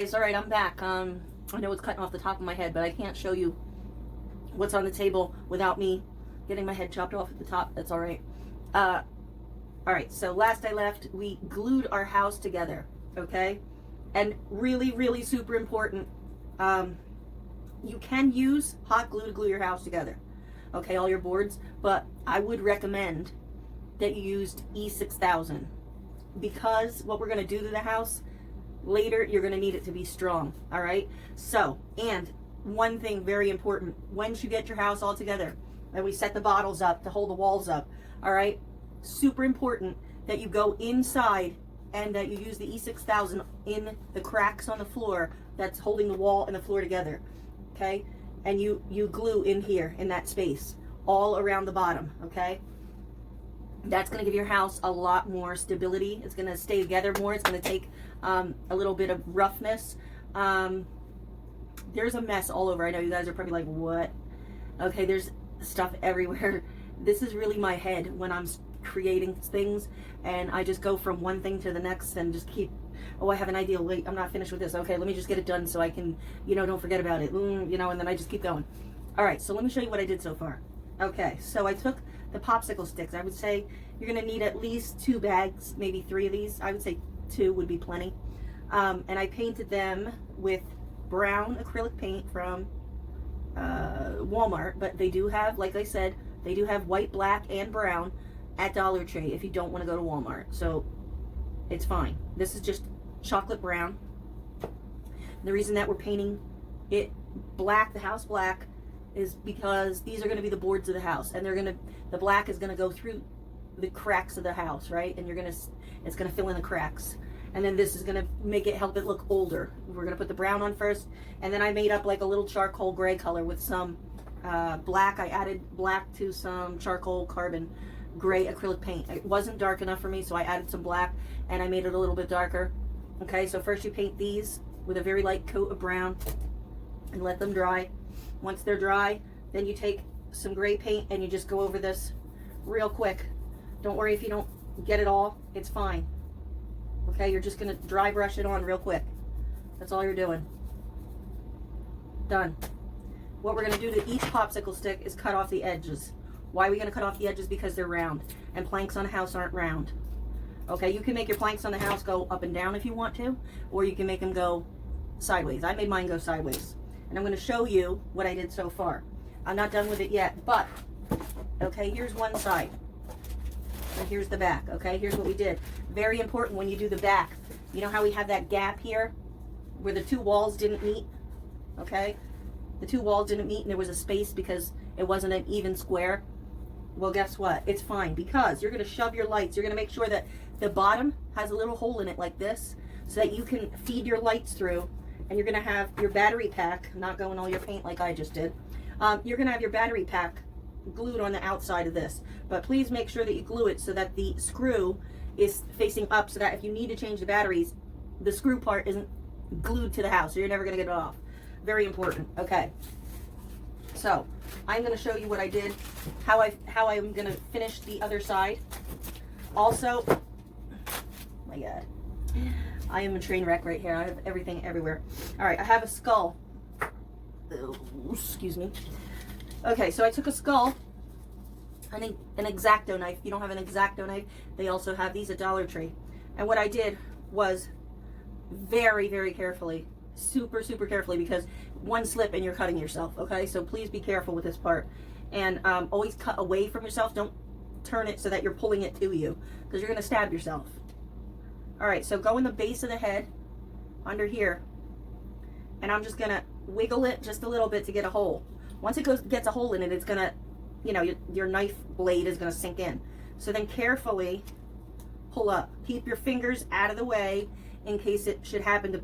It's all right, I'm back. I know it's cutting off the top of my head, but I can't show you what's on the table without me getting my head chopped off at the top. That's all right. All right, so last I left, we glued our house together, okay? And really, really super important, you can use hot glue to glue your house together, okay, all your boards, but I would recommend that you used E6000 because what we're going to do to the house later, you're going to need it to be strong. All right, so, and one thing very important, once you get your house all together and we set the bottles up to hold the walls up, all right, super important that you go inside and that you use the E6000 in the cracks on the floor that's holding the wall and the floor together, okay? And you glue in here in that space all around the bottom, okay? That's going to give your house a lot more stability. It's going to stay together more. It's going to take a little bit of roughness. There's a mess all over. I know you guys are probably like, what? Okay, there's stuff everywhere. This is really my head when I'm creating things, and I just go from one thing to the next and just keep, oh, I have an idea. Wait, I'm not finished with this. Okay, let me just get it done so I can, you know, don't forget about it. You know, and then I just keep going. All right, so let me show you what I did so far. Okay, so I took the popsicle sticks. I would say you're going to need at least 2 bags, maybe 3 of these. I would say 2 would be plenty. And I painted them with brown acrylic paint from Walmart, but they do have, like I said, they do have white, black, and brown at Dollar Tree if you don't want to go to Walmart. So it's fine. This is just chocolate brown. The reason that we're painting it black, the house black, is because these are going to be the boards of the house, and the black is going to go through the cracks of the house, right? And it's going to fill in the cracks. And then this is going to help it look older. We're going to put the brown on first, and then I made up like a little charcoal gray color with some black. I added black to some charcoal carbon gray acrylic paint. It wasn't dark enough for me, so I added some black and I made it a little bit darker. Okay, so first you paint these with a very light coat of brown and let them dry. Once they're dry, then you take some gray paint and you just go over this real quick. Don't worry if you don't get it all, it's fine. Okay, you're just gonna dry brush it on real quick. That's all you're doing. Done. What we're gonna do to each popsicle stick is cut off the edges. Why are we gonna cut off the edges? Because they're round, and planks on a house aren't round. Okay, you can make your planks on the house go up and down if you want to, or you can make them go sideways. I made mine go sideways. And I'm gonna show you what I did so far. I'm not done with it yet, but, okay, here's one side. And here's the back, okay? Here's what we did. Very important when you do the back. You know how we have that gap here where the 2 walls didn't meet, okay? The 2 walls didn't meet and there was a space because it wasn't an even square. Well, guess what? It's fine because you're going to shove your lights. You're going to make sure that the bottom has a little hole in it like this so that you can feed your lights through, and you're going to have your battery pack, not going all your paint like I just did. You're going to have your battery pack glued on the outside of this, but please make sure that you glue it so that the screw is facing up so that if you need to change the batteries, the screw part isn't glued to the house, so you're never going to get it off. Very important. Okay, so I'm going to show you what I did, how I'm going to finish the other side. Also, oh my God, I am a train wreck right here. I have everything everywhere. All right, I have a skull. Oh, excuse me. Okay, so I took a skull, an X-Acto knife. If you don't have an X-Acto knife, they also have these at Dollar Tree. And what I did was very, very carefully, super, super carefully, because one slip and you're cutting yourself, okay? So please be careful with this part. And always cut away from yourself. Don't turn it so that you're pulling it to you, because you're going to stab yourself. All right, so go in the base of the head, under here, and I'm just going to wiggle it just a little bit to get a hole. Once it gets a hole in it, it's going to, you know, your knife blade is going to sink in. So then carefully pull up. Keep your fingers out of the way in case it should happen to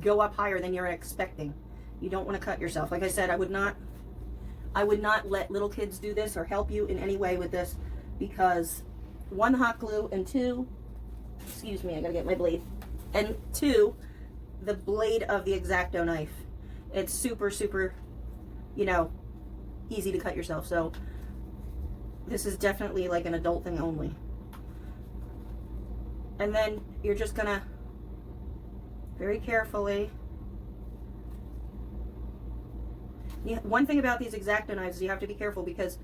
go up higher than you're expecting. You don't want to cut yourself. Like I said, I would not let little kids do this or help you in any way with this, because 1, hot glue, and 2, excuse me, I gotta get my blade, and 2, the blade of the X-Acto knife. It's super, super, you know, easy to cut yourself. So this is definitely like an adult thing only. And then you're just gonna very carefully Yeah, one thing about these X-Acto knives is you have to be careful, because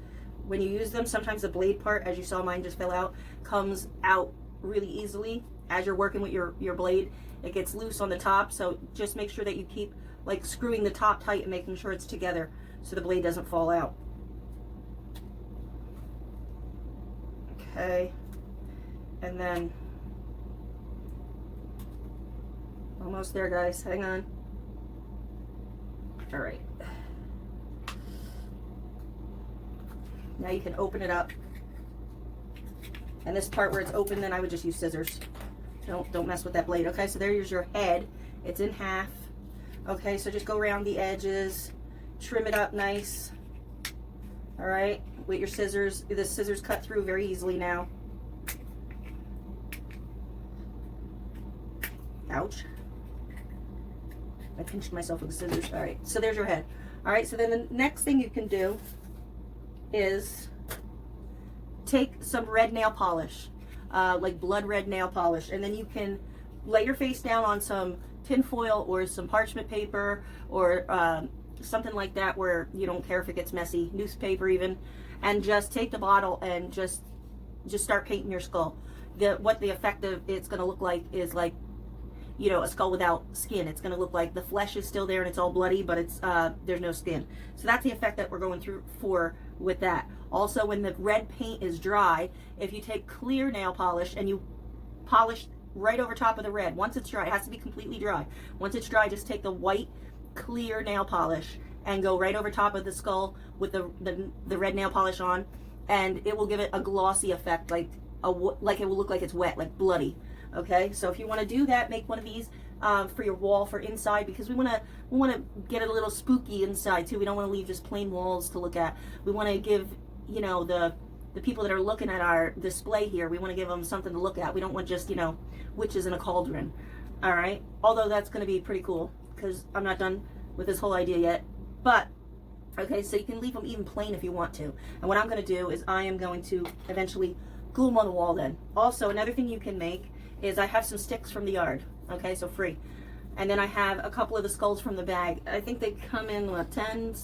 when you use them, sometimes the blade part, as you saw mine just fell out, comes out really easily as you're working with your blade. It gets loose on the top, so just make sure that you keep like screwing the top tight and making sure it's together so the blade doesn't fall out. Okay, and then almost there, guys, hang on. All right, now you can open it up, and this part where it's open, then I would just use scissors. Don't mess with that blade. Okay, so there's your head. It's in half. Okay, so just go around the edges, trim it up nice. All right, with your scissors. The scissors cut through very easily now. Ouch. I pinched myself with the scissors. All right, so there's your head. All right, so then the next thing you can do is take some red nail polish, like blood red nail polish, and then you can lay your face down on some tin foil or some parchment paper, or something like that where you don't care if it gets messy, newspaper even, and just take the bottle and just start painting your skull. What the effect of it's going to look like is like, you know, a skull without skin. It's going to look like the flesh is still there and it's all bloody, but it's there's no skin. So that's the effect that we're going through for with that. Also, when the red paint is dry, if you take clear nail polish and you polish right over top of the red, once it's dry, it has to be completely dry. Once it's dry, just take the white clear nail polish and go right over top of the skull with the red nail polish on, and it will give it a glossy effect, like it will look like it's wet, like bloody. Okay, so if you want to do that, make one of these for your wall for inside, because we want to get it a little spooky inside too. We don't want to leave just plain walls to look at. We want to give, you know, the people that are looking at our display here, we want to give them something to look at. We don't want just, you know, witches in a cauldron. All right, although that's going to be pretty cool, because I'm not done with this whole idea yet. But okay, so you can leave them even plain if you want to. And what I'm going to do is I am going to eventually glue them on the wall then. Also, another thing you can make is I have some sticks from the yard, okay, so free. And then I have a couple of the skulls from the bag. I think they come in, what,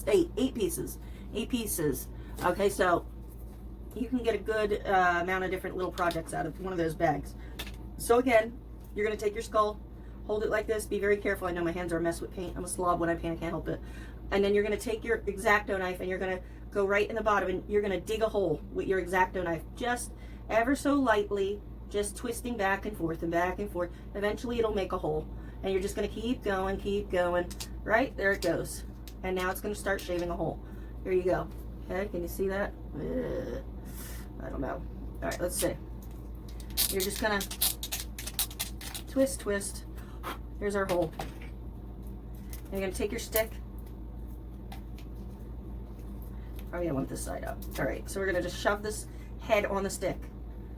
8 pieces. 8 pieces. Okay, so you can get a good amount of different little projects out of one of those bags. So again, you're going to take your skull, hold it like this, be very careful. I know my hands are a mess with paint. I'm a slob when I paint, I can't help it. And then you're going to take your X-Acto knife and you're going to go right in the bottom and you're going to dig a hole with your X-Acto knife, just ever so lightly, just twisting back and forth and back and forth. Eventually it'll make a hole, and you're just going to keep going. Right there it goes, and now it's going to start shaving a hole. There you go. Okay, can you see that? I don't know. All right, let's see. You're just going to twist. Here's our hole. And you're going to take your stick. Oh yeah, I want this side up. All right, so we're going to just shove this head on the stick.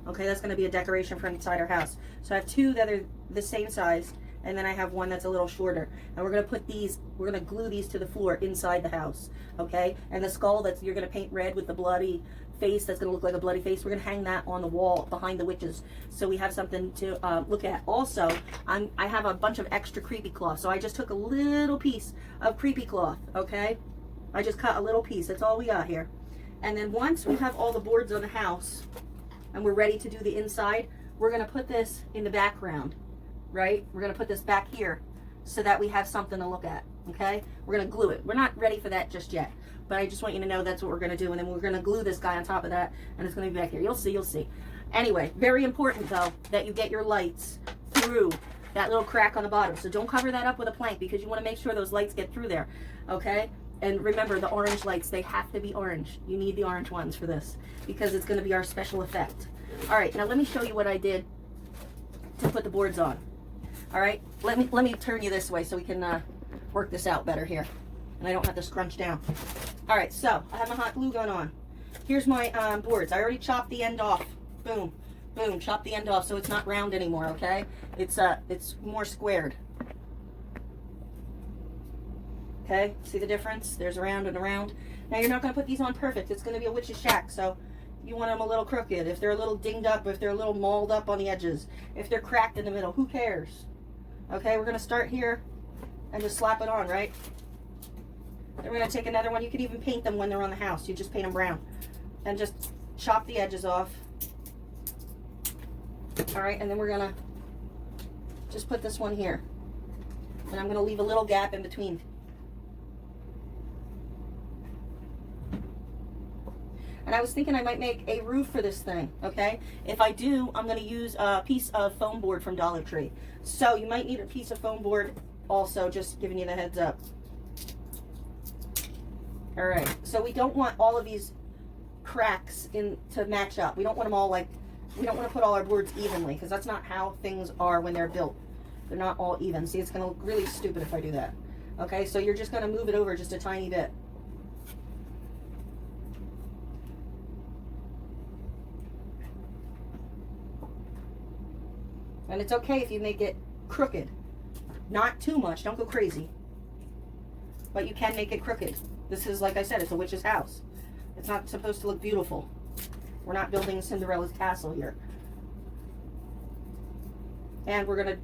Okay, that's going to be a decoration for inside our house. So I have 2 that are the same size, and then I have one that's a little shorter. And we're going to put these, we're going to glue these to the floor inside the house. Okay, and the skull that you're going to paint red with the bloody face, that's going to look like a bloody face, we're going to hang that on the wall behind the witches, so we have something to look at. Also, I have a bunch of extra creepy cloth, so I just took a little piece of creepy cloth. Okay, I just cut a little piece. That's all we got here. And then once we have all the boards on the house and we're ready to do the inside, we're going to put this in the background, right? We're going to put this back here so that we have something to look at, okay? We're going to glue it. We're not ready for that just yet, but I just want you to know that's what we're going to do, and then we're going to glue this guy on top of that, and it's going to be back here. You'll see. Anyway, very important, though, that you get your lights through that little crack on the bottom. So don't cover that up with a plank, because you want to make sure those lights get through there, okay? And remember, the orange lights, they have to be orange. You need the orange ones for this, because it's going to be our special effect. All right, now let me show you what I did to put the boards on. All right, let me turn you this way so we can work this out better here, and I don't have to scrunch down. All right, so I have my hot glue gun on. Here's my boards. I already chopped the end off. Boom, boom, chop the end off so it's not round anymore. Okay, it's more squared. Okay, see the difference? There's a round and a round. Now you're not going to put these on perfect. It's going to be a witch's shack, so you want them a little crooked. If they're a little dinged up, if they're a little mauled up on the edges, if they're cracked in the middle, who cares? Okay, we're going to start here and just slap it on, right? Then we're going to take another one. You could even paint them when they're on the house. You just paint them brown. And just chop the edges off. All right, and then we're going to just put this one here. And I'm going to leave a little gap in between. And I was thinking I might make a roof for this thing, okay? If I do, I'm going to use a piece of foam board from Dollar Tree. So you might need a piece of foam board also, just giving you the heads up. All right, so we don't want all of these cracks in to match up. We don't want them all like, we don't want to put all our boards evenly, because that's not how things are when they're built. They're not all even. See, it's going to look really stupid if I do that. Okay, so you're just going to move it over just a tiny bit. And it's okay if you make it crooked. Not too much, don't go crazy. But you can make it crooked. This is, like I said, it's a witch's house. It's not supposed to look beautiful. We're not building Cinderella's castle here. And we're going to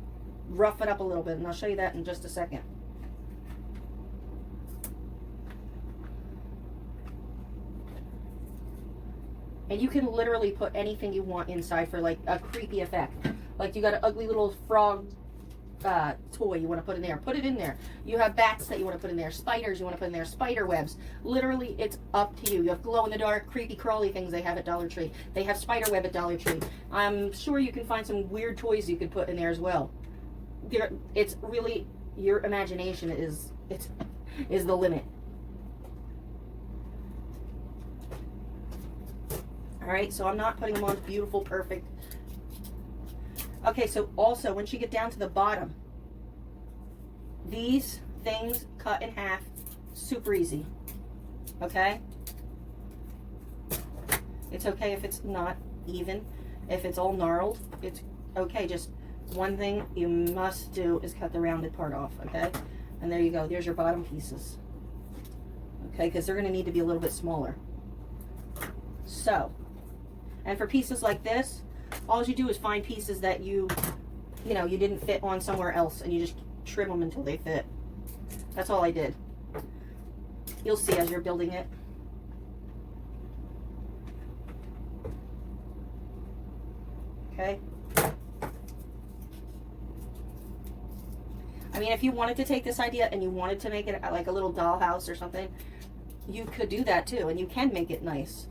rough it up a little bit, and I'll show you that in just a second. And you can literally put anything you want inside for like a creepy effect. Like you got an ugly little frog toy you want to put in there. Put it in there. You have bats that you want to put in there. Spiders you want to put in there. Spider webs. Literally, it's up to you. You have glow-in-the-dark, creepy, crawly things they have at Dollar Tree. They have spider web at Dollar Tree. I'm sure you can find some weird toys you could put in there as well. It's really, your imagination is the limit. All right, so I'm not putting them on beautiful, perfect. Okay, so also, once you get down to the bottom, these things cut in half, super easy, okay? It's okay if it's not even, if it's all gnarled, it's okay. Just one thing you must do is cut the rounded part off, okay? And there you go, there's your bottom pieces, okay? Because they're gonna need to be a little bit smaller. So, and for pieces like this, all you do is find pieces that you didn't fit on somewhere else, and you just trim them until they fit. That's all I did. You'll see as you're building it. Okay. I mean, if you wanted to take this idea and you wanted to make it like a little dollhouse or something, you could do that too, and you can make it nice.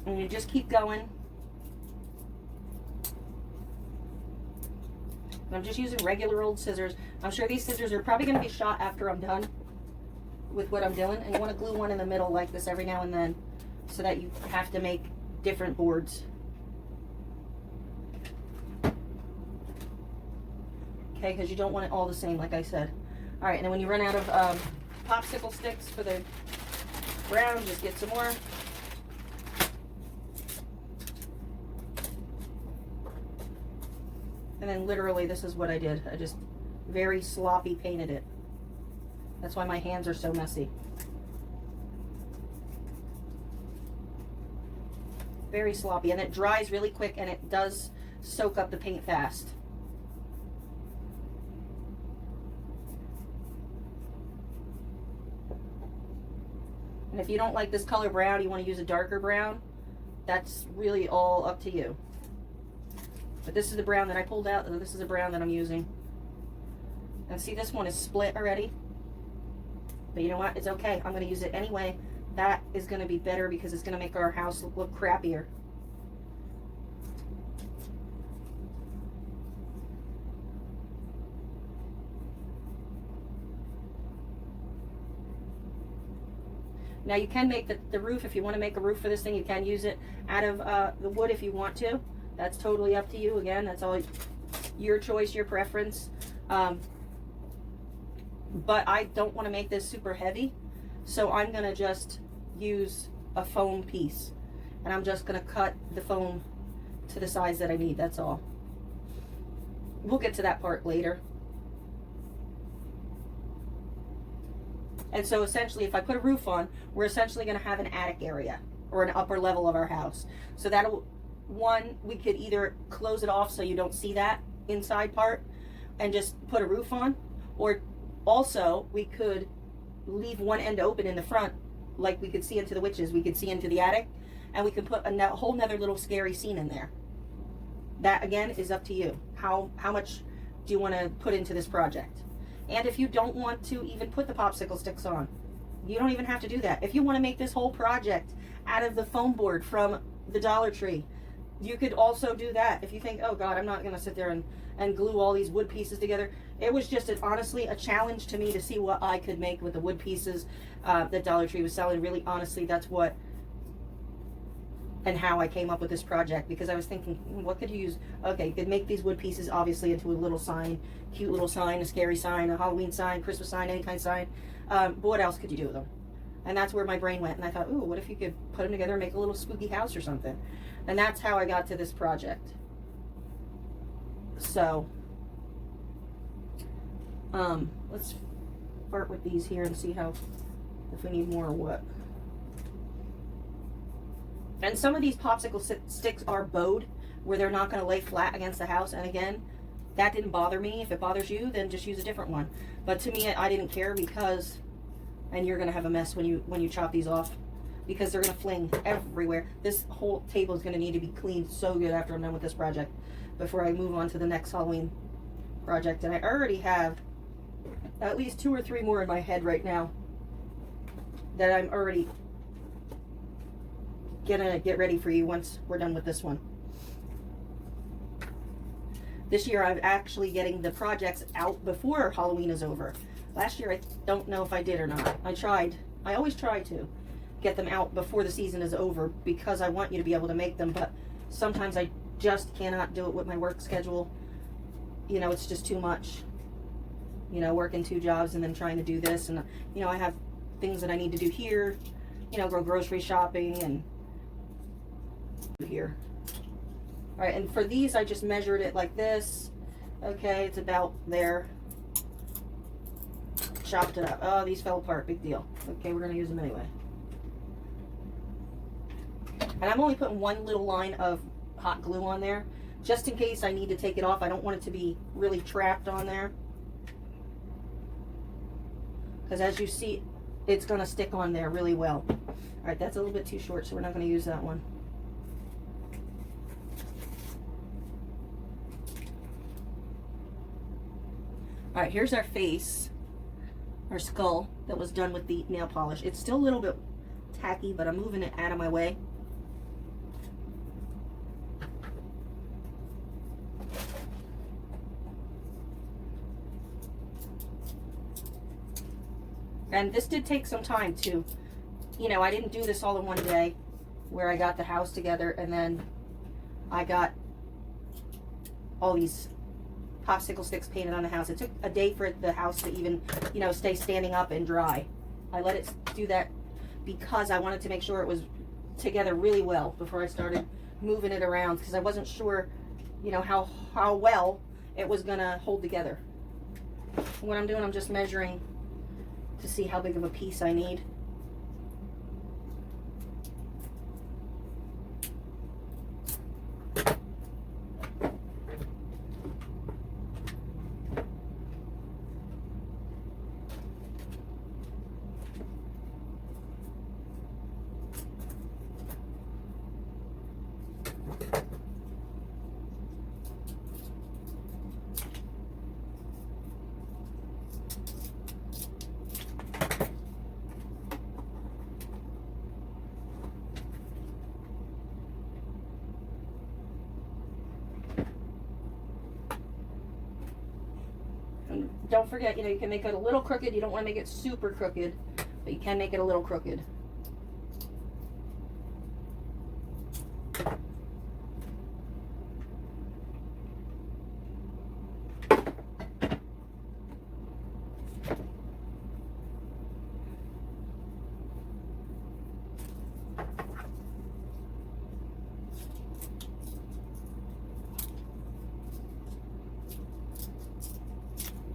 And you just keep going. I'm just using regular old scissors. I'm sure these scissors are probably going to be shot after I'm done with what I'm doing. And you want to glue one in the middle like this every now and then, so that you have to make different boards. Okay, because you don't want it all the same, like I said. All right, and then when you run out of popsicle sticks for the brown, just get some more. And then literally, this is what I did. I just very sloppy painted it. That's why my hands are so messy. Very sloppy. And it dries really quick, and it does soak up the paint fast. And if you don't like this color brown, you want to use a darker brown, that's really all up to you. But this is the brown that I pulled out, and this is the brown that I'm using. And see, this one is split already. But you know what? It's okay. I'm going to use it anyway. That is going to be better because it's going to make our house look crappier. Now you can make the roof, if you want to make a roof for this thing, you can use it out of the wood if you want to. That's totally up to you. Again, that's all your choice, your preference. But I don't want to make this super heavy, so I'm going to just use a foam piece. And I'm just going to cut the foam to the size that I need, that's all. we'll get to that part later. And so essentially, if I put a roof on, we're essentially going to have an attic area or an upper level of our house. So that'll, one, we could either close it off so you don't see that inside part and just put a roof on, or also we could leave one end open in the front, like we could see into the witches, we could see into the attic, and we could put a whole nother little scary scene in there. That again is up to you. How much do you want to put into this project? And if you don't want to even put the popsicle sticks on, you don't even have to do that. If you want to make this whole project out of the foam board from the Dollar Tree, you could also do that. If you think, oh God, I'm not going to sit there and glue all these wood pieces together. It was just honestly a challenge to me to see what I could make with the wood pieces that Dollar Tree was selling. Really, honestly, that's what and how I came up with this project, because I was thinking, what could you use? Okay, you could make these wood pieces obviously into a little sign, cute little sign, a scary sign, a Halloween sign, Christmas sign, any kind of sign. But what else could you do with them? And that's where my brain went. And I thought, ooh, what if you could put them together and make a little spooky house or something? And that's how I got to this project. So, let's start with these here and see how, if we need more or what. And some of these popsicle sticks are bowed, where they're not going to lay flat against the house. And again, that didn't bother me. If it bothers you, then just use a different one. But to me, I didn't care, because, and you're going to have a mess when you chop these off, because they're going to fling everywhere. This whole table is going to need to be cleaned so good after I'm done with this project, before I move on to the next Halloween project. And I already have at least 2 or 3 more in my head right now that I'm already gonna get ready for you once we're done with this one. This year I'm actually getting the projects out before Halloween is over. Last year I don't know if I did or not. I always try to get them out before the season is over, because I want you to be able to make them, but sometimes I just cannot do it with my work schedule. You know, it's just too much. You know, working 2 jobs and then trying to do this, and you know, I have things that I need to do here, you know, go grocery shopping and here. All right, and for these I just measured it like this. Okay, it's about there. Chopped it up. Oh, these fell apart, big deal. Okay, we're gonna use them anyway. And I'm only putting 1 little line of hot glue on there, just in case I need to take it off. I don't want it to be really trapped on there, because as you see, it's gonna stick on there really well. All right, that's a little bit too short, so we're not gonna use that one. All right, here's our face, our skull that was done with the nail polish. It's still a little bit tacky, but I'm moving it out of my way. And this did take some time too. You know, I didn't do this all in one day, where I got the house together and then I got all these popsicle sticks painted on the house. It took a day for the house to even, you know, stay standing up and dry. I let it do that because I wanted to make sure it was together really well before I started moving it around, because I wasn't sure, you know, how well it was gonna hold together. What I'm doing, I'm just measuring to see how big of a piece I need. Don't forget, you know, you can make it a little crooked. You don't want to make it super crooked, but you can make it a little crooked.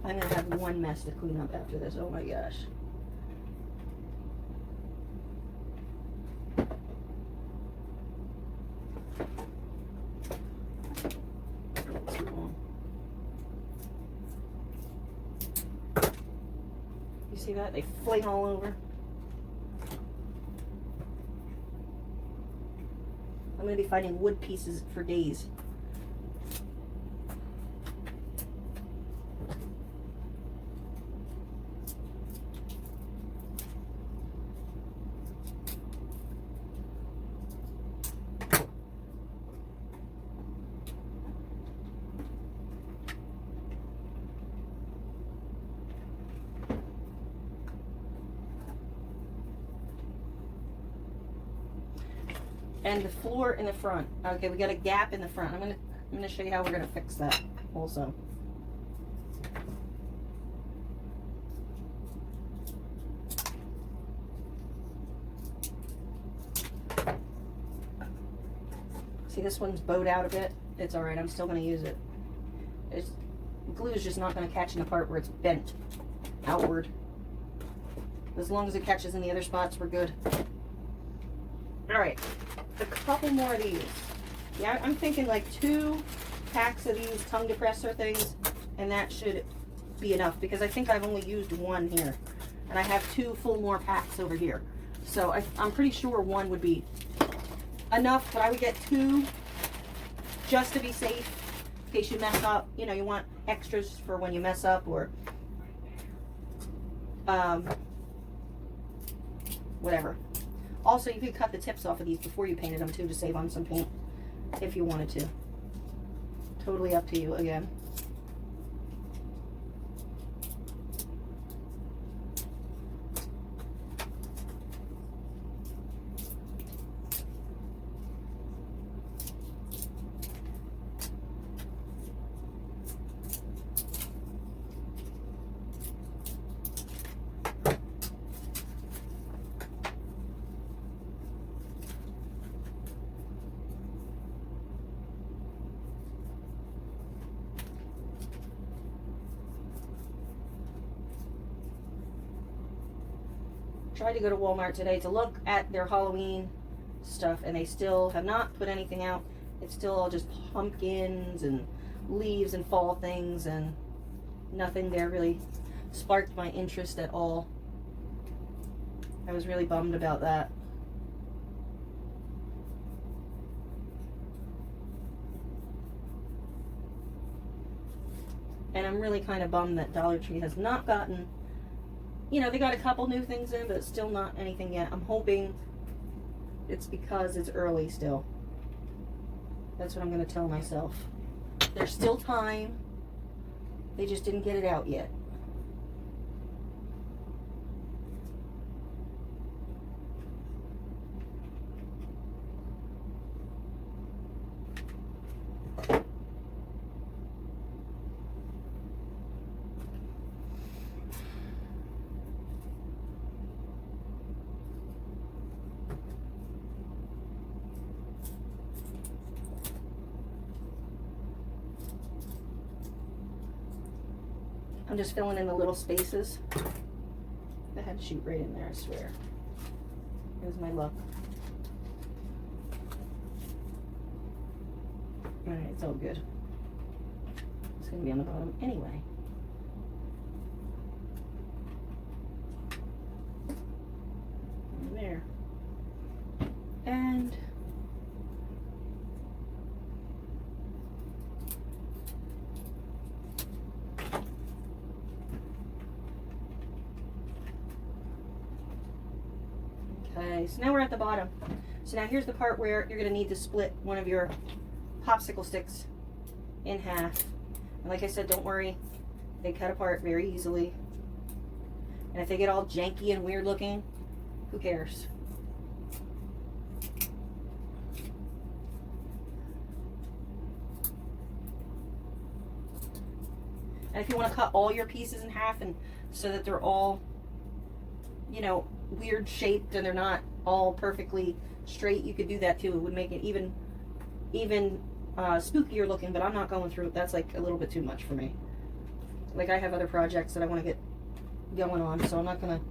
I'm gonna have one mess to clean up after this. Oh my gosh. You see that? They fling all over. I'm going to be finding wood pieces for days. And the floor in the front. Okay, we got a gap in the front. I'm gonna show you how we're gonna fix that also. See, this one's bowed out a bit. It's all right. I'm still gonna use it. Glue is just not gonna catch in the part where it's bent outward. As long as it catches in the other spots, we're good. All right. A couple more of these. Yeah, I'm thinking like 2 packs of these tongue depressor things, and that should be enough because I think I've only used 1 here, and I have 2 full more packs over here. So I'm pretty sure 1 would be enough, but I would get 2 just to be safe in case you mess up. You know, you want extras for when you mess up or whatever. Also, you could cut the tips off of these before you painted them too to save on some paint if you wanted to. Totally up to you again. Tried to go to Walmart today to look at their Halloween stuff, and they still have not put anything out. It's still all just pumpkins and leaves and fall things, and nothing there really sparked my interest at all. I was really bummed about that. And I'm really kind of bummed that Dollar Tree has not gotten, you know, they got a couple new things in, but still not anything yet. I'm hoping it's because it's early still. That's what I'm going to tell myself. There's still time. They just didn't get it out yet. I'm just filling in the little spaces. I had to shoot right in there, I swear. Here's my luck. Alright, it's all good. It's going to be on the bottom anyway. There. And okay, so now we're at the bottom. So now here's the part where you're going to need to split one of your popsicle sticks in half. And like I said, don't worry, they cut apart very easily. And if they get all janky and weird looking, who cares? And if you want to cut all your pieces in half and so that they're all, you know, weird shaped and they're not all perfectly straight, you could do that too. It would make it even spookier looking, but I'm not going through it. That's like a little bit too much for me. Like, I have other projects that I want to get going on, so I'm not going to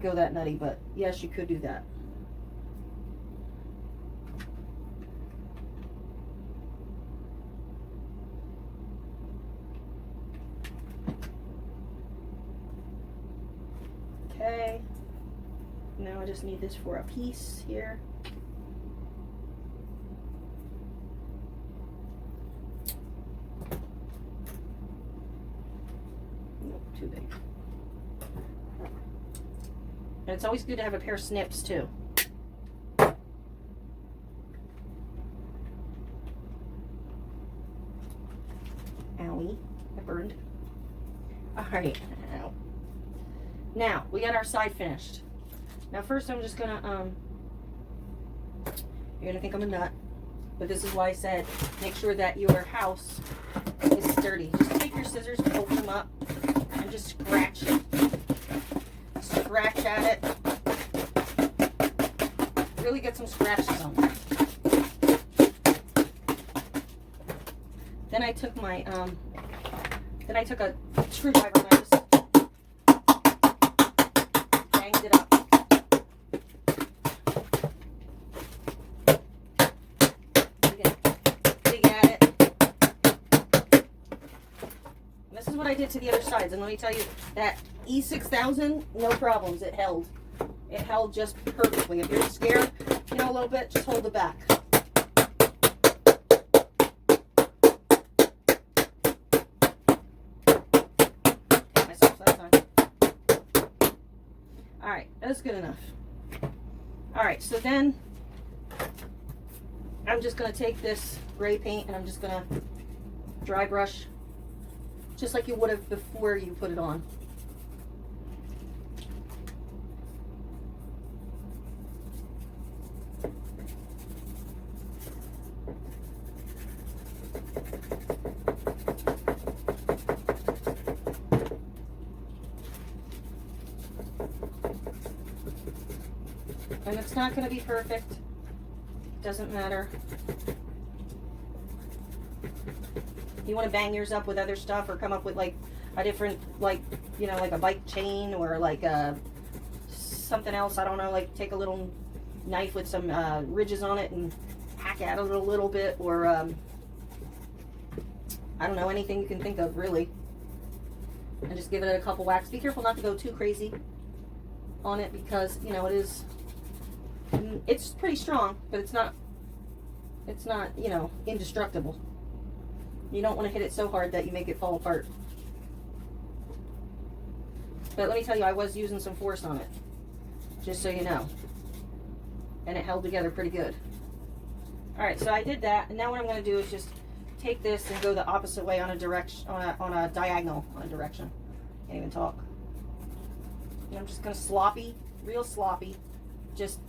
go that nutty, but yes, you could do that. Okay, now I just need this for a piece here. Nope, too big. And it's always good to have a pair of snips too. Owie, I burned. All right. Now, we got our side finished. Now first I'm just gonna, you're gonna think I'm a nut, but this is why I said make sure that your house is sturdy. Just take your scissors, open them up, and just scratch it. Scratch at it. Really get some scratches on there. Then I took my, then I took a screwdriver and I just banged it up. Dig at it. And this is what I did to the other sides. And let me tell you, that E6000, no problems. It held. It held just perfectly. If you're scared, you know, a little bit, just hold it back. Alright, that's good enough. Alright, so then I'm just going to take this gray paint and I'm just going to dry brush just like you would have before you put it on. And it's not going to be perfect. Doesn't matter. You want to bang yours up with other stuff or come up with like a different, like, you know, like a bike chain or like something else. I don't know, like take a little knife with some ridges on it and hack at it a little bit, or I don't know, anything you can think of really. And just give it a couple whacks. Be careful not to go too crazy on it because, you know, it's pretty strong, but it's not, you know, indestructible. You don't want to hit it so hard that you make it fall apart. But let me tell you, I was using some force on it, just so you know. And it held together pretty good. Alright, so I did that, and now what I'm going to do is just take this and go the opposite way on a direction, on a diagonal direction. Can't even talk. And I'm just going to sloppy, real sloppy, just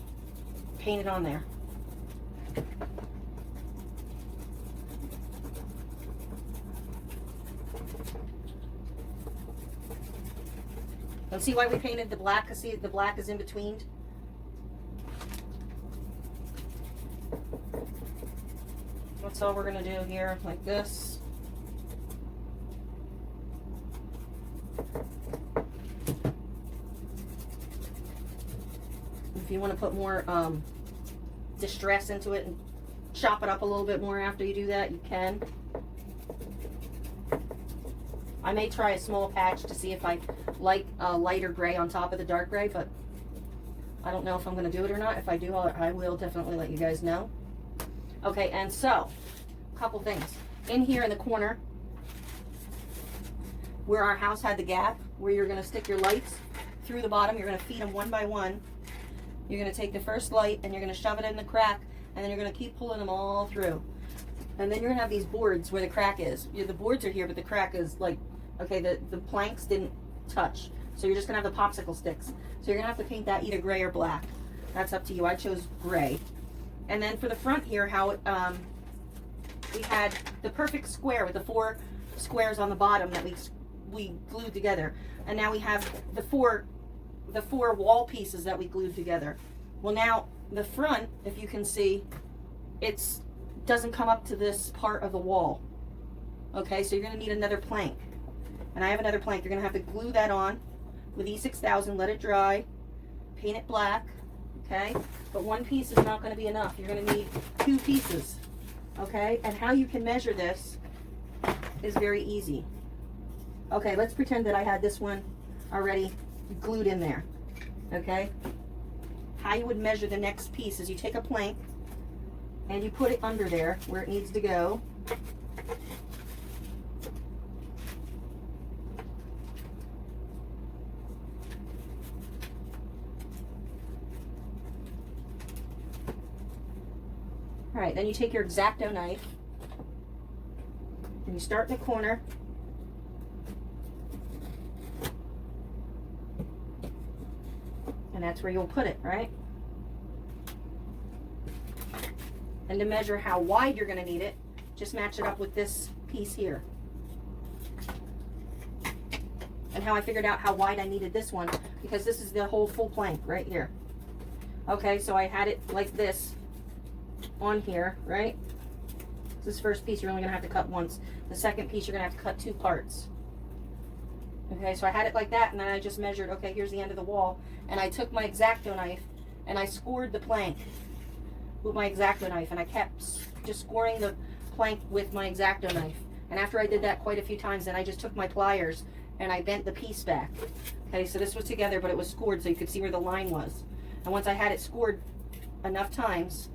paint it on there. And see why we painted the black? Because see, the black is in between. That's all we're going to do here, like this. If you want to put more distress into it and chop it up a little bit more after you do that, you can. I may try a small patch to see if I like a lighter gray on top of the dark gray, but I don't know if I'm going to do it or not. If I do, I will definitely let you guys know. Okay, and so, a couple things. In here in the corner, where our house had the gap, where you're going to stick your lights through the bottom, you're going to feed them one by one. You're going to take the first light and you're going to shove it in the crack, and then you're going to keep pulling them all through. And then you're going to have these boards where the crack is. The boards are here, but the crack is like, okay, the planks didn't touch. So you're just going to have the popsicle sticks. So you're going to have to paint that either gray or black. That's up to you. I chose gray. And then for the front here, how it, we had the perfect square with the 4 squares on the bottom that we glued together. And now we have the four wall pieces that we glued together. Well, now the front, if you can see, it's doesn't come up to this part of the wall. Okay, so you're going to need another plank. And I have another plank. You're going to have to glue that on with E6000, let it dry, paint it black, okay? But one piece is not going to be enough. You're going to need 2 pieces, okay? And how you can measure this is very easy. Okay, let's pretend that I had this one already glued in there, okay? How you would measure the next piece is you take a plank and you put it under there where it needs to go. All right, then you take your X-Acto knife and you start in the corner. And that's where you'll put it, right? And to measure how wide you're going to need it, just match it up with this piece here. And how I figured out how wide I needed this one, because this is the whole full plank right here. Okay, so I had it like this on here, right? This first piece you're only going to have to cut once. The second piece you're going to have to cut 2 parts. Okay, so I had it like that, and then I just measured, okay, here's the end of the wall, and I took my X-Acto knife and I scored the plank with my X-Acto knife, and I kept just scoring the plank with my X-Acto knife. And after I did that quite a few times, then I just took my pliers and I bent the piece back. Okay, so this was together, but it was scored so you could see where the line was. And once I had it scored enough times,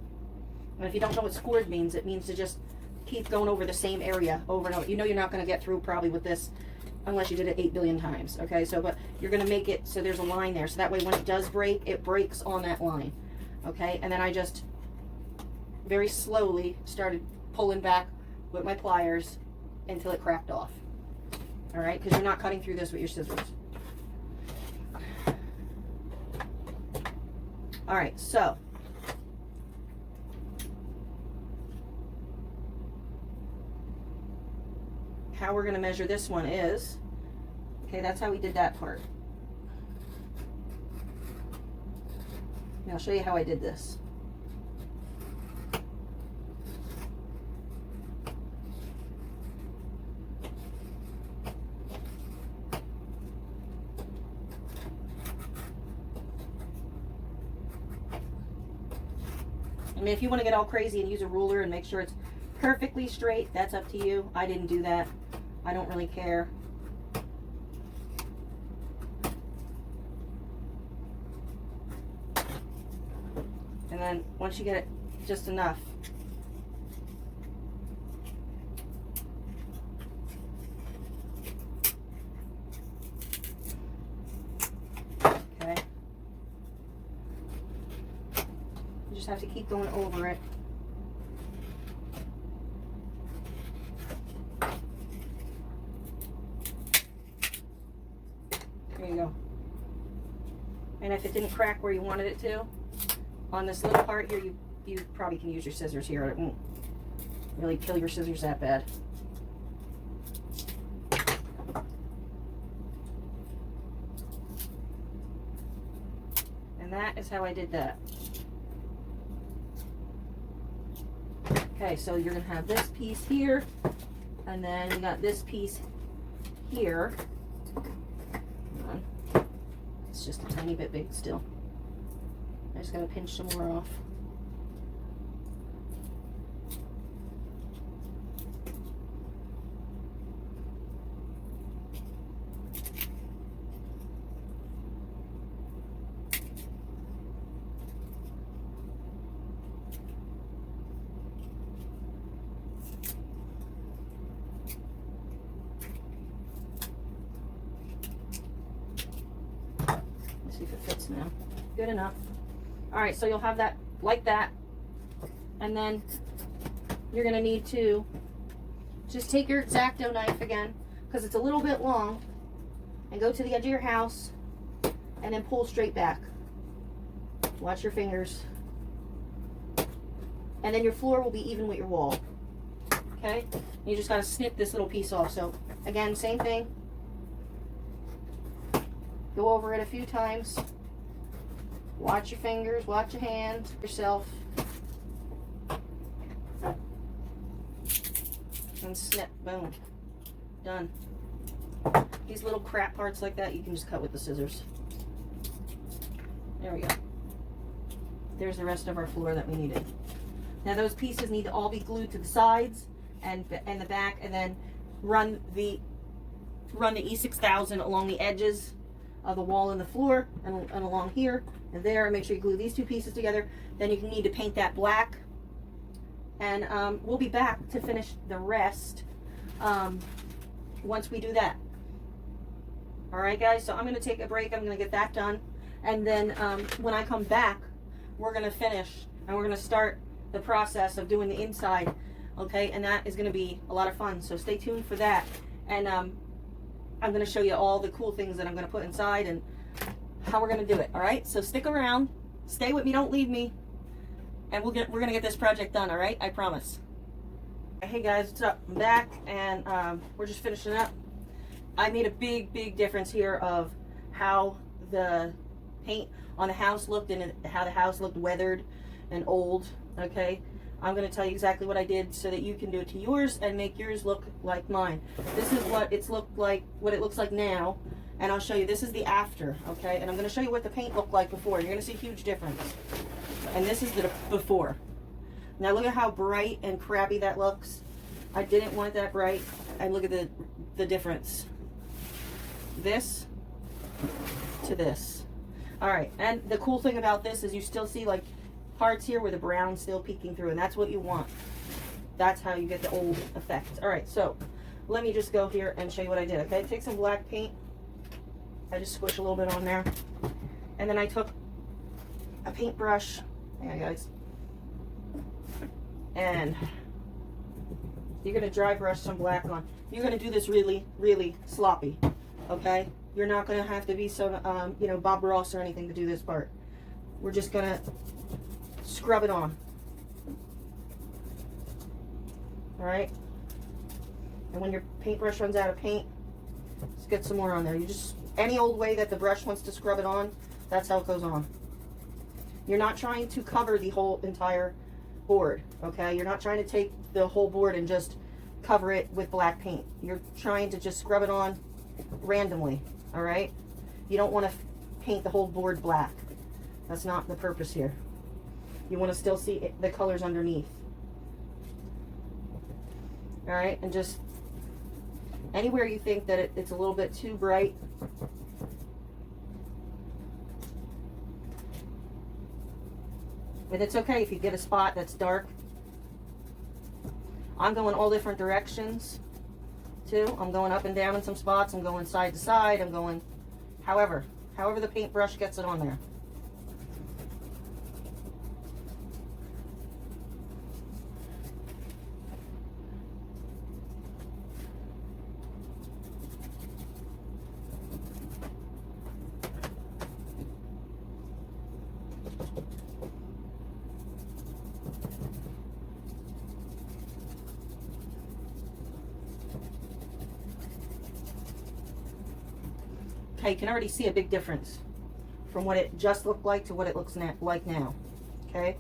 and if you don't know what scored means, it means to just keep going over the same area over and over. You know you're not going to get through probably with this unless you did it 8 billion times. Okay, so but you're going to make it so there's a line there, so that way when it does break, it breaks on that line. Okay, and then I just very slowly started pulling back with my pliers until it cracked off. All right, because you're not cutting through this with your scissors. All right, so how we're going to measure this one is, okay, that's how we did that part. Now I'll show you how I did this. I mean, if you want to get all crazy and use a ruler and make sure it's perfectly straight, that's up to you. I didn't do that. I don't really care. And then once you get it just enough, okay, you just have to keep going over it. There you go. And if it didn't crack where you wanted it to, on this little part here, you probably can use your scissors here. It won't really kill your scissors that bad. And that is how I did that. Okay, so you're going to have this piece here, and then you got this piece here. It's just a tiny bit big still. I'm just going to pinch some more off. Let's see if it fits now. Good enough. All right, so you'll have that like that, and then you're going to need to just take your X-Acto knife again, because it's a little bit long, and go to the edge of your house and then pull straight back. Watch your fingers. And then your floor will be even with your wall. Okay? You just got to snip this little piece off. So again, same thing. Go over it a few times. Watch your fingers, watch your hands, yourself. And snip, boom. Done. These little crap parts like that, you can just cut with the scissors. There we go. There's the rest of our floor that we needed. Now those pieces need to all be glued to the sides and the back, and then run the E6000 along the edges of the wall and the floor, and along here and there, and make sure you glue these two pieces together. Then you need to paint that black, and we'll be back to finish the rest once we do that. All right, guys, so I'm going to take a break. I'm going to get that done, and then when I come back, we're going to finish, and we're going to start the process of doing the inside, okay? And that is going to be a lot of fun, so stay tuned for that. And I'm going to show you all the cool things that I'm going to put inside and how we're going to do it. All right, so stick around, stay with me, don't leave me, and we're going to get this project done. All right, I promise. Hey guys, what's up? I'm back, and we're just finishing up. I made a big difference here of how the paint on the house looked and how the house looked weathered and old. Okay, I'm going to tell you exactly what I did so that you can do it to yours and make yours look like mine. This is what it's looked like, what it looks like now, and I'll show you. This is the after, okay? And I'm going to show you what the paint looked like before. You're going to see a huge difference. And this is the before. Now look at how bright and crappy that looks. I didn't want it that bright, and look at the difference. This to this. All right, and the cool thing about this is you still see like parts here where the brown's still peeking through, and that's what you want. That's how you get the old effect. All right, so let me just go here and show you what I did. Okay, take some black paint. I just squish a little bit on there, and then I took a paintbrush. Hang on, guys. And you're gonna dry brush some black on. You're gonna do this really sloppy. Okay, you're not gonna have to be so you know, Bob Ross or anything to do this part. We're just gonna scrub it on. All right, and when your paintbrush runs out of paint, just get some more on there. You just, any old way that the brush wants to scrub it on, that's how it goes on. You're not trying to cover the whole entire board, okay? You're not trying to take the whole board and just cover it with black paint. You're trying to just scrub it on randomly, all right? You don't want to paint the whole board black. That's not the purpose here. You want to still see the colors underneath. All right, and just anywhere you think that it's a little bit too bright, and it's okay if you get a spot that's dark. I'm going all different directions too. I'm going up and down in some spots. I'm going side to side. I'm going however the paintbrush gets it on there. Okay, you can already see a big difference from what it just looked like to what it looks like now. Okay?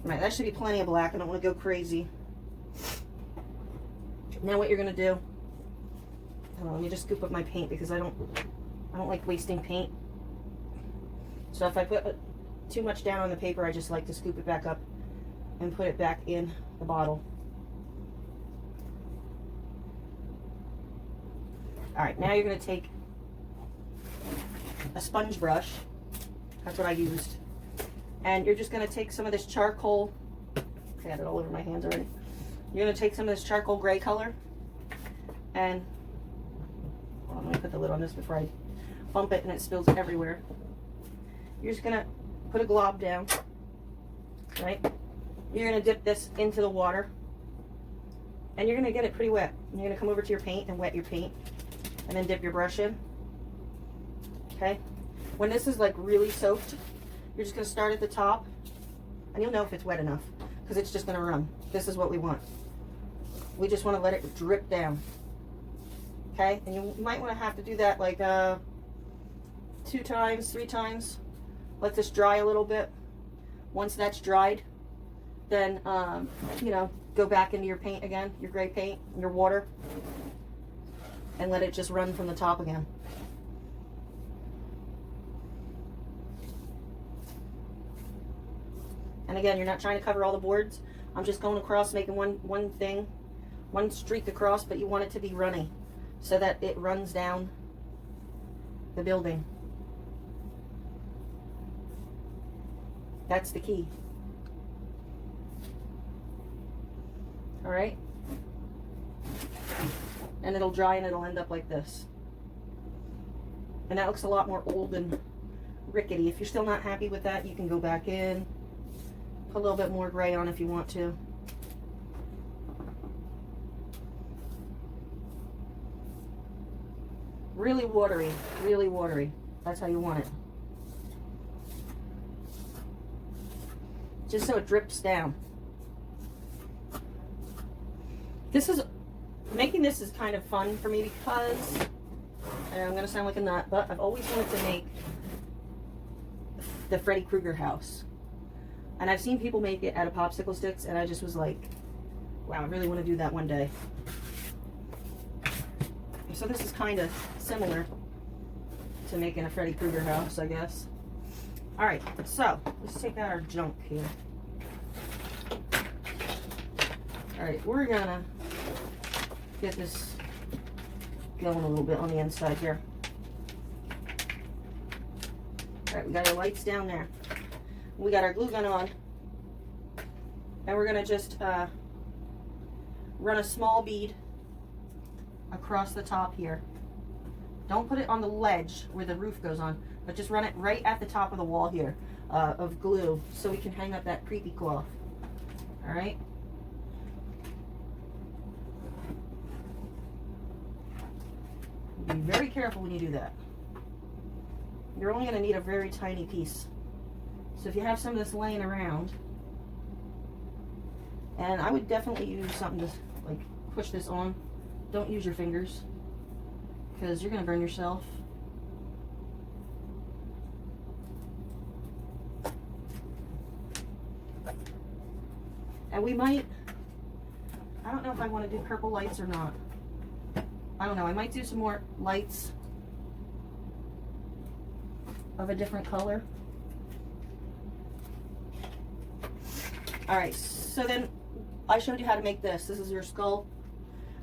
Alright, that should be plenty of black. I don't want to go crazy. Now what you're going to do, hold on, let me just scoop up my paint because I don't like wasting paint. So if I put too much down on the paper, I just like to scoop it back up and put it back in the bottle. All right, now you're going to take a sponge brush. That's what I used. And you're just going to take some of this charcoal. I got it all over my hands already. You're going to take some of this charcoal gray color. And hold on, let me put the lid on this before I bump it and it spills everywhere. You're just going to put a glob down. Right? You're going to dip this into the water. And you're going to get it pretty wet. You're going to come over to your paint and wet your paint. And then dip your brush in. Okay? When this is like really soaked, you're just going to start at the top. And you'll know if it's wet enough, because it's just going to run. This is what we want. We just want to let it drip down. Okay? And you might want to have to do that like 2 times, 3 times. Let this dry a little bit. Once that's dried, then, you know, go back into your paint again, your gray paint, your water, and let it just run from the top again. And again, you're not trying to cover all the boards. I'm just going across, making one thing, one streak across, but you want it to be runny so that it runs down the building. That's the key. All right? And it'll dry and it'll end up like this. And that looks a lot more old and rickety. If you're still not happy with that, you can go back in, put a little bit more gray on if you want to. Really watery, really watery. That's how you want it. Just so it drips down. Making this is kind of fun for me because, and I'm gonna sound like a nut, but I've always wanted to make the Freddy Krueger house. And I've seen people make it out of popsicle sticks, and I just was like, wow, I really want to do that one day. So this is kind of similar to making a Freddy Krueger house, I guess. All right, so let's take out our junk here. All right, we're gonna get this going a little bit on the inside here. All right, we got our lights down there. We got our glue gun on, and we're gonna just run a small bead across the top here. Don't put it on the ledge where the roof goes on, but just run it right at the top of the wall here of glue so we can hang up that creepy cloth. All right. Be very careful when you do that. You're only going to need a very tiny piece. So if you have some of this laying around, and I would definitely use something to like push this on. Don't use your fingers because you're going to burn yourself. And we might, I don't know if I want to do purple lights or not. I don't know, I might do some more lights of a different color. All right, so then I showed you how to make this. This is your skull.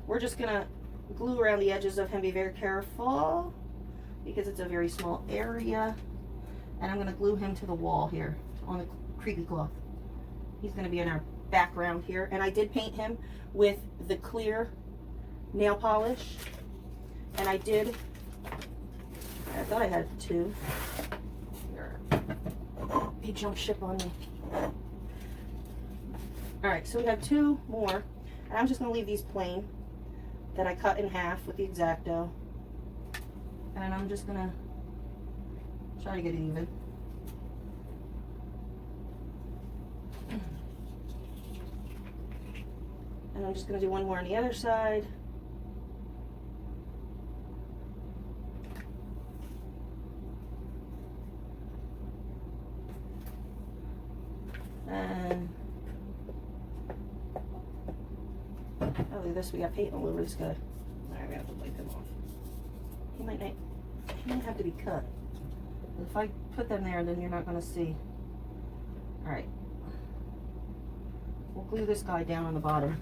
We're just gonna glue around the edges of him. Be very careful because it's a very small area. And I'm gonna glue him to the wall here on the creepy cloth. He's gonna be in our background here. And I did paint him with the clear nail polish. And I thought I had two. He jumped ship on me. All right, so we have two more. And I'm just gonna leave these plain that I cut in half with the X-Acto. And I'm just gonna try to get it even. And I'm just gonna do one more on the other side. And oh, look at this, we got paint all over this guy. All right, we have to wipe him off. He might have to be cut. If I put them there, then you're not gonna see. All right. We'll glue this guy down on the bottom.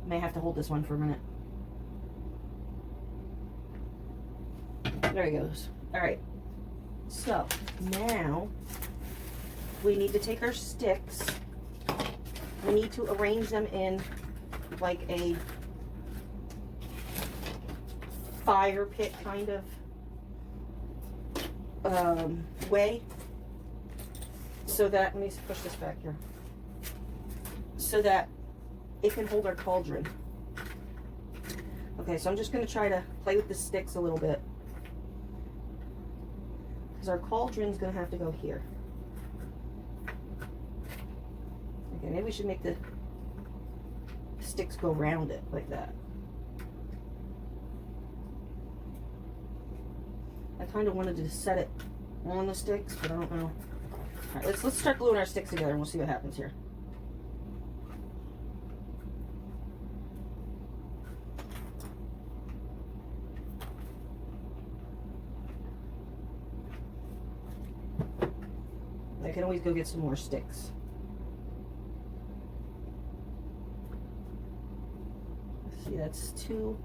May have to hold this one for a minute. There he goes. All right. So now we need to take our sticks. We need to arrange them in like a fire pit kind of way, so that, let me push this back here, so that it can hold our cauldron. Okay, so I'm just going to try to play with the sticks a little bit, because our cauldron's going to have to go here. Okay, maybe we should make the sticks go around it like that. I kind of wanted to set it on the sticks, but I don't know. All right, let's start gluing our sticks together and we'll see what happens here. I can always go get some more sticks. Let's see, that's 2.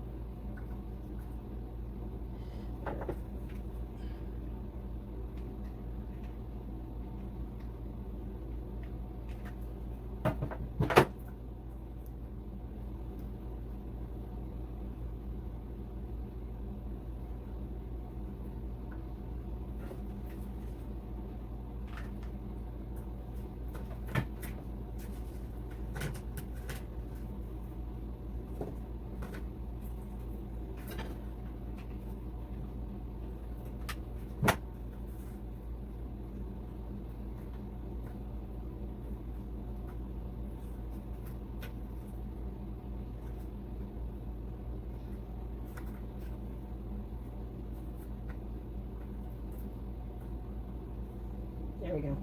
There we go.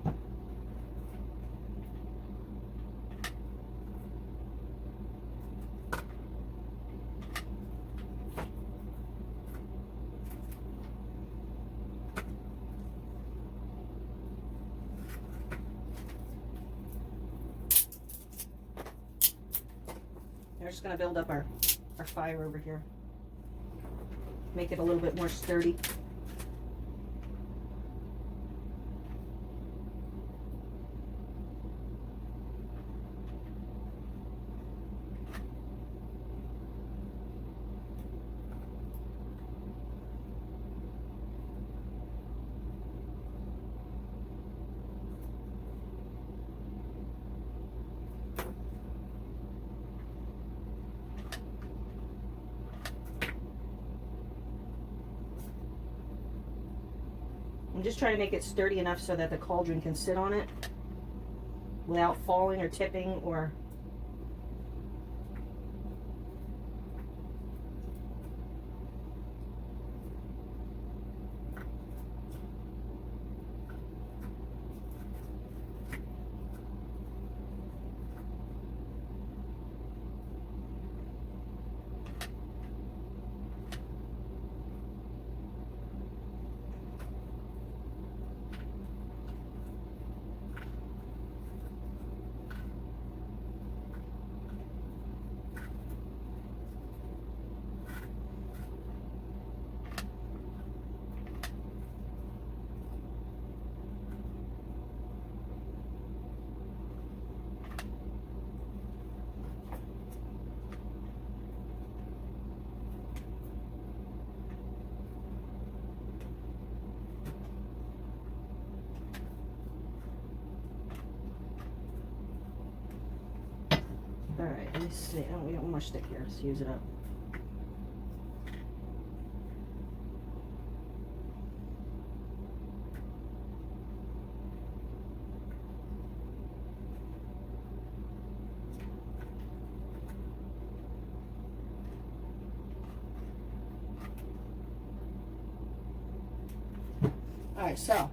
We're just going to build up our fire over here. Make it a little bit more sturdy. I'm just trying to make it sturdy enough so that the cauldron can sit on it without falling or tipping or... Alright, let me see. Oh, we got one more stick here. Let's use it up. Alright, so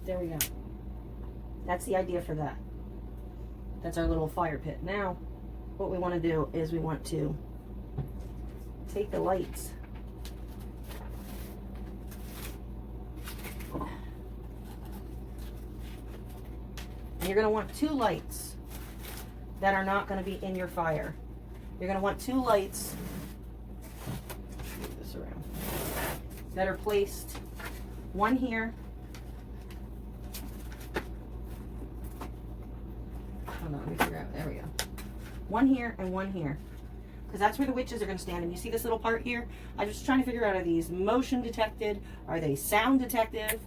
there we go. That's the idea for that. That's our little fire pit. Now, what we want to do is we want to take the lights and you're going to want 2 lights that are not going to be in your fire. You're going to want 2 lights, move this around, that are placed, one here, hold on, let me figure out, there we go, one here and one here, because that's where the witches are going to stand. And you see this little part here? I'm just trying to figure out, are these motion detected? Are they sound detective?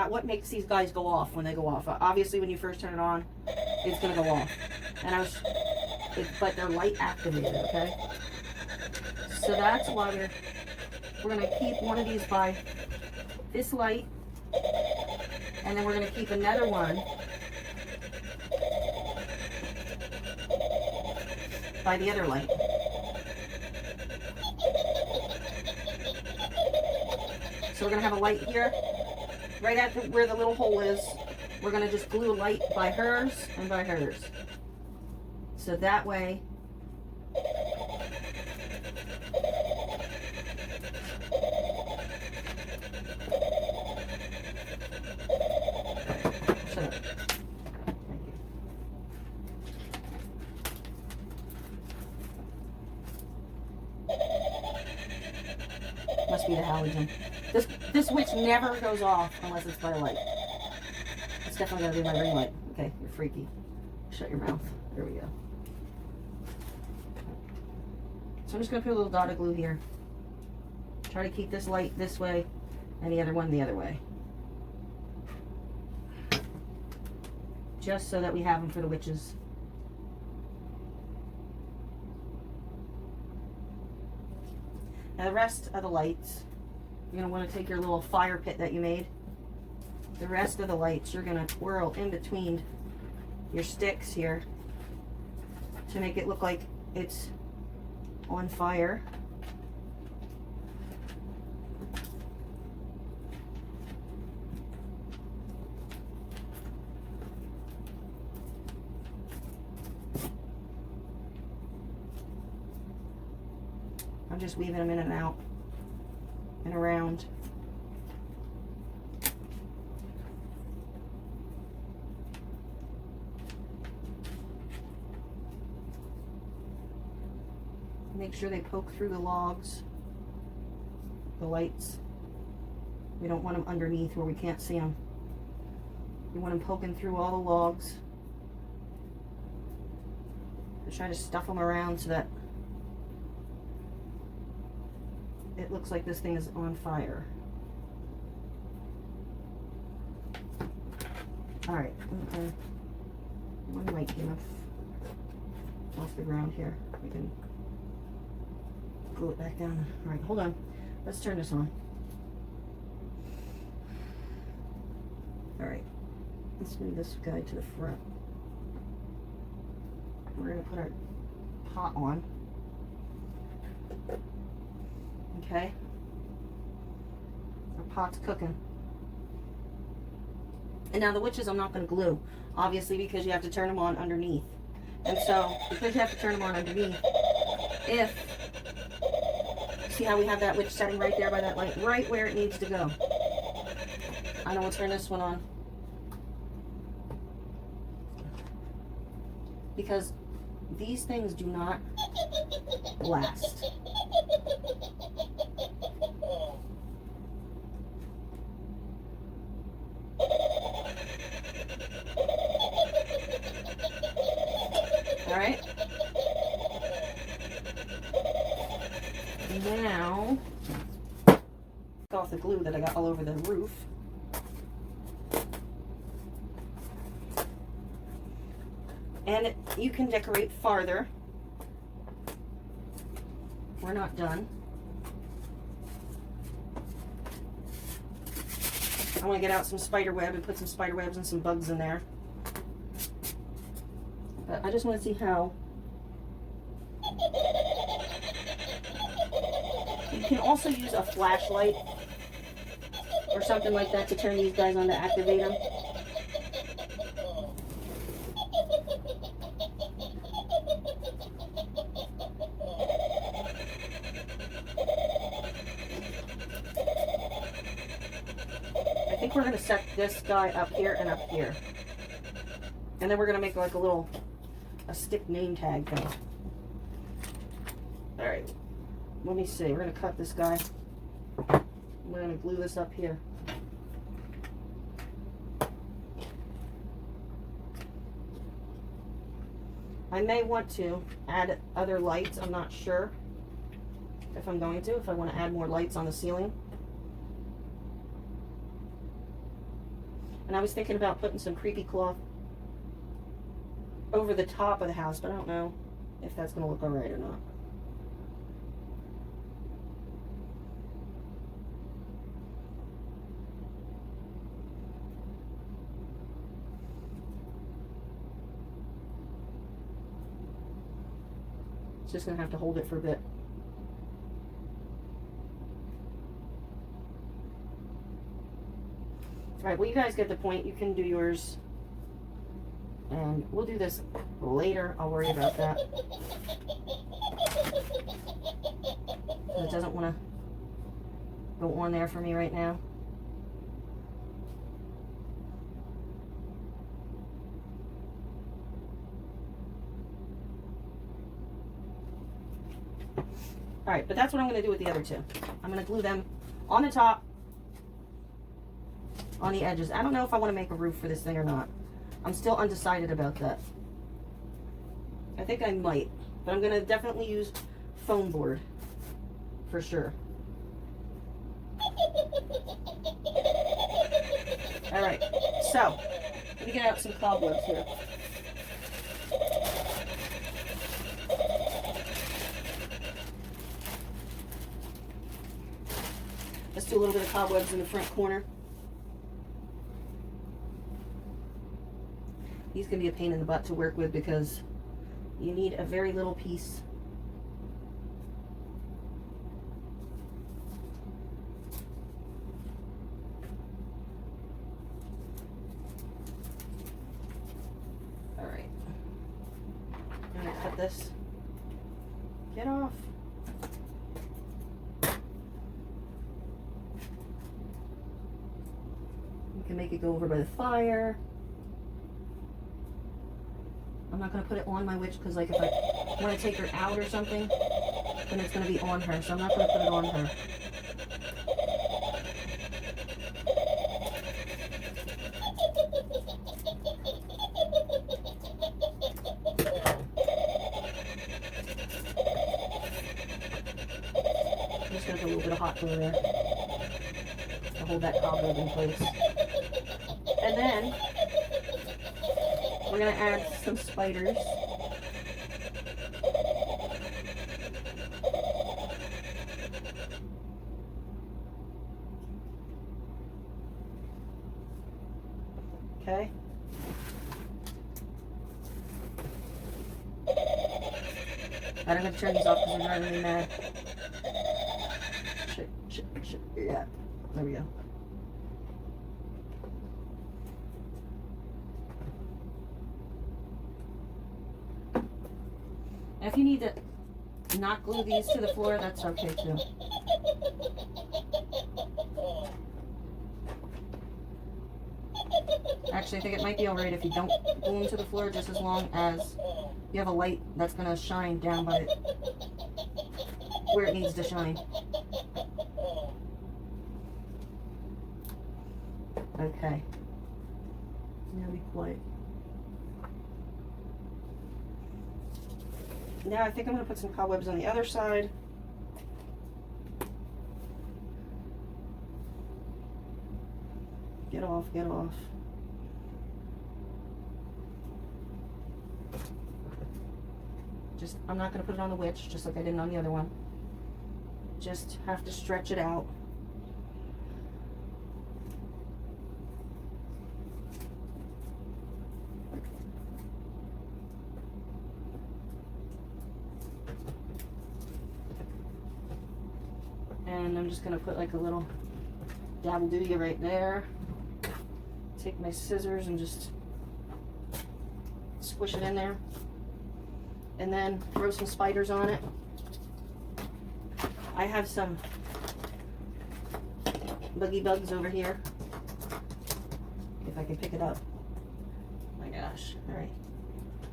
What makes these guys go off when they go off? Obviously, when you first turn it on, it's going to go off. And but they're light activated, okay? So that's why we're going to keep one of these by this light, and then we're going to keep another one by the other light. So we're going to have a light here, right at where the little hole is. We're going to just glue a light by hers and by hers. So that way, must be the halogen. This switch never goes off unless it's by light. It's definitely gonna be my ring light. Okay, you're freaky. Shut your mouth. There we go. So I'm just gonna put a little dot of glue here. Try to keep this light this way and the other one the other way. Just so that we have them for the witches. Now the rest of the lights, you're going to want to take your little fire pit that you made. The rest of the lights you're going to twirl in between your sticks here to make it look like it's on fire. I'm just weaving them in and out and around. Make sure they poke through the logs, the lights. We don't want them underneath where we can't see them. We want them poking through all the logs. Just try to stuff them around so that it looks like this thing is on fire. Alright, okay. One light came off the ground here. We can glue it back down. Alright, hold on. Let's turn this on. Alright, let's move this guy to the front. We're going to put our pot on. Okay, our pot's cooking. And now the witches I'm not going to glue, obviously, because you have to turn them on underneath. And so, because you have to turn them on underneath, see how we have that witch setting right there by that light, right where it needs to go. I know we'll turn this one on. Because these things do not last. All right. Now, take off the glue that I got all over the roof. And you can decorate farther. We're not done. I want to get out some spider web and put some spider webs and some bugs in there. But I just want to see how. You can also use a flashlight or something like that to turn these guys on to activate them. I think we're going to set this guy up here and up here. And then we're going to make like a stick name tag thing. Alright, let me see. We're going to cut this guy. We're going to glue this up here. I may want to add other lights. I'm not sure if I'm going to, if I want to add more lights on the ceiling. And I was thinking about putting some creepy cloth over the top of the house, but I don't know if that's going to look alright or not. It's just gonna have to hold it for a bit. Alright, well you guys get the point. You can do yours. And we'll do this later. I'll worry about that. It doesn't want to go on there for me right now. Alright, but that's what I'm going to do with the other two. I'm going to glue them on the top, on the edges. I don't know if I want to make a roof for this thing or not. I'm still undecided about that. I think I might, but I'm going to definitely use foam board for sure. Alright, so let me get out some cobwebs here. Let's do a little bit of cobwebs in the front corner. These can be a pain in the butt to work with because you need a very little piece. All right. I'm gonna cut this. Get off. You can make it go over by the fire. I'm not going to put it on my witch because, like, if I want to take her out or something, then it's going to be on her. So I'm not going to put it on her. I'm just going to put a little bit of hot glue there to hold that cobweb in place. And then we're going to add some spiders. Okay. I'm going to turn these off because they're driving me mad. Yeah, there we go. If you need to not glue these to the floor, that's okay too. Actually, I think it might be alright if you don't glue them to the floor, just as long as you have a light that's going to shine down by it, where it needs to shine. Okay. Now be quiet. Now I think I'm going to put some cobwebs on the other side. Get off, get off. Just, I'm not going to put it on the witch, just like I did on the other one. Just have to stretch it out. And I'm just going to put like a little dabble do you right there. Take my scissors and just squish it in there. And then throw some spiders on it. I have some buggy bugs over here. If I can pick it up. Oh my gosh. Alright.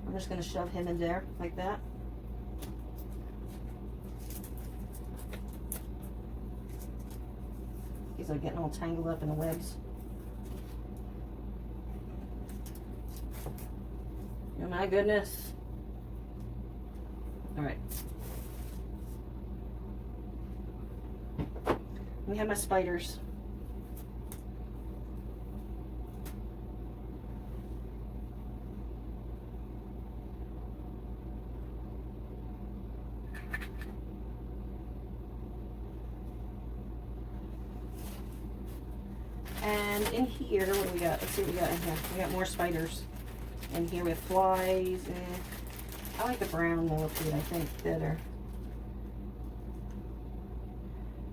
I'm just going to shove him in there like that. He's like getting all tangled up in the webs. Oh my goodness. Alright. We have my spiders. And in here, what do we got? Let's see what we got in here. We got more spiders. In here we have flies. I like the brown millipede, I think, better.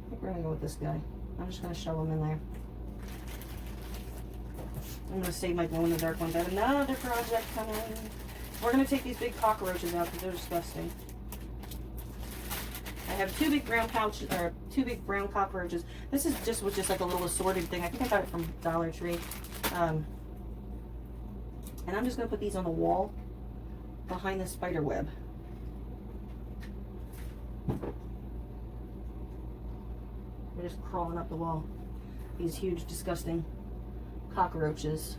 I think we're gonna go with this guy. I'm just gonna shove them in there. I'm gonna save my glow in the dark ones. I have another project coming. We're gonna take these big cockroaches out because they're disgusting. I have two big brown cockroaches. This is just like a little assorted thing. I think I got it from Dollar Tree. And I'm just gonna put these on the wall behind the spider web. They're just crawling up the wall. These huge, disgusting cockroaches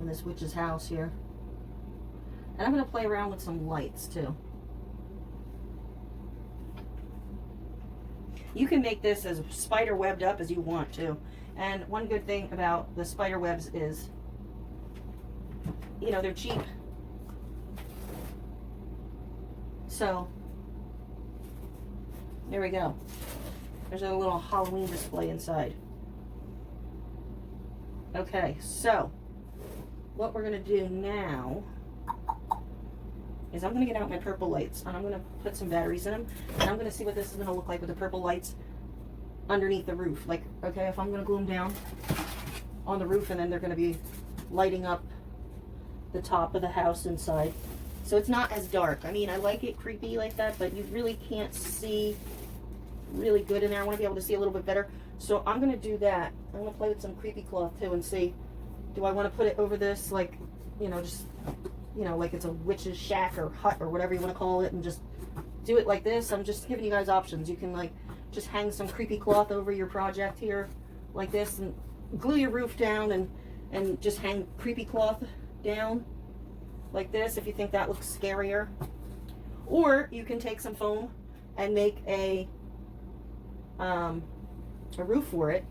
in this witch's house here. And I'm going to play around with some lights too. You can make this as spider webbed up as you want to. And one good thing about the spider webs is, you know, they're cheap. So, there we go. There's a little Halloween display inside. Okay, so what we're going to do now is I'm going to get out my purple lights and I'm going to put some batteries in them, and I'm going to see what this is going to look like with the purple lights underneath the roof. Like, okay, if I'm going to glue them down on the roof, and then they're going to be lighting up the top of the house inside. So it's not as dark. I mean, I like it creepy like that, but you really can't see really good in there. I want to be able to see a little bit better. So I'm going to do that. I'm going to play with some creepy cloth too and see, do I want to put it over this, like, you know, just, you know, like it's a witch's shack or hut or whatever you want to call it, and just do it like this. I'm just giving you guys options. You can like just hang some creepy cloth over your project here like this, and glue your roof down, and just hang creepy cloth down like this if you think that looks scarier. Or you can take some foam and make a roof for it,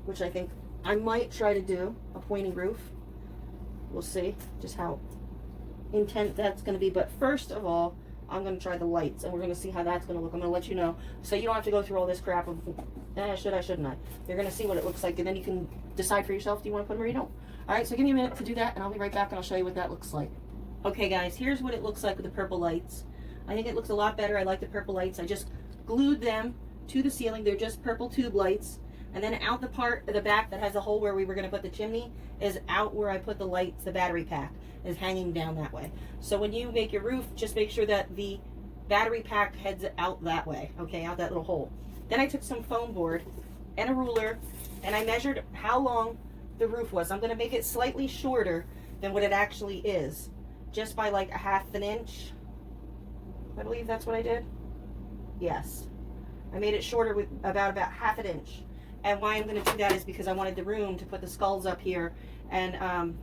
which I think I might try to do, a pointy roof. We'll see just how intense that's going to be. But first of all, I'm going to try the lights, and we're going to see how that's going to look. I'm going to let you know, so you don't have to go through all this crap of, should I, shouldn't I? You're going to see what it looks like, and then you can decide for yourself, do you want to put them or you don't. All right, so give me a minute to do that, and I'll be right back, and I'll show you what that looks like. Okay, guys, here's what it looks like with the purple lights. I think it looks a lot better. I like the purple lights. I just glued them to the ceiling. They're just purple tube lights. And then out the part of the back that has a hole where we were going to put the chimney is out where I put the lights. The battery pack is hanging down that way. So when you make your roof, just make sure that the battery pack heads out that way, okay, out that little hole. Then I took some foam board and a ruler, and I measured how long the roof was. I'm going to make it slightly shorter than what it actually is, just by like a half an inch. I believe that's what I did. Yes. I made it shorter with about half an inch. And why I'm going to do that is because I wanted the room to put the skulls up here and,